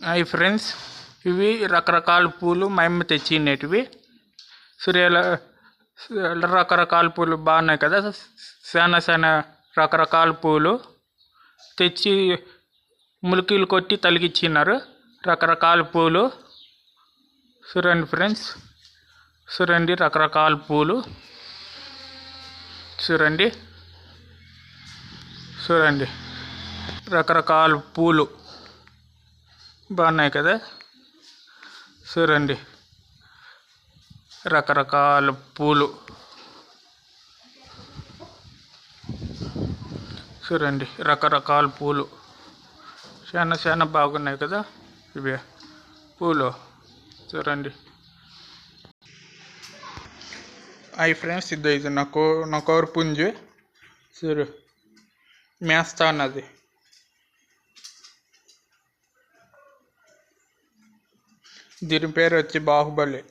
Hi friends, ఇవి రకరకాల పూలు మా అమ్మ తెచ్చినటివి. సూర్యాల రకరకాల పూలు బాగున్నాయి కదా. చాలా రకరకాల పూలు తెచ్చి ములికీలు కొట్టి తలిగిచ్చినారు. రకరకాల పూలు చూడండి ఫ్రెండ్స్, చూడండి రకరకాల పూలు చూడండి చూడండి రకరకాల పూలు బాగున్నాయి కదా. చూడండి రకరకాల పూలు చూడండి రకరకాల పూలు చాలా బాగున్నాయి కదా. ఇవి పూలు చూడండి. హాయ్ ఫ్రెండ్స్, ఇది నా కోరు పుంజు చూడు మేస్తా అన్నది. దీని పేరు వచ్చి బాహుబలి.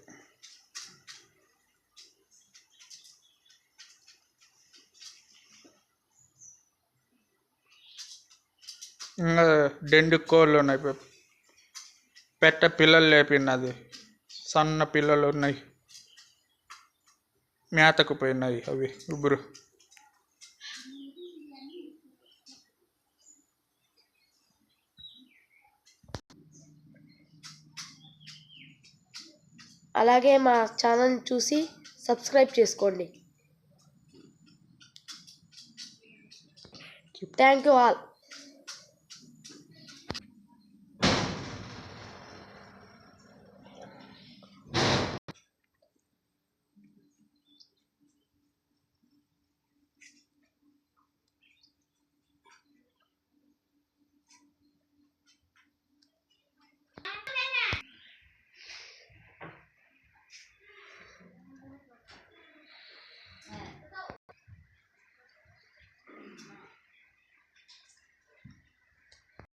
ఇంకా డెండు కోళ్ళు ఉన్నాయి, పెట్ట పిల్లలు లేపినది, సన్న పిల్లలు ఉన్నాయి, మేతకు పోయినాయి అవి ఇబ్బరు. అలాగే మా ఛానల్ చూసి సబ్స్క్రైబ్ చేసుకోండి. Thank you all.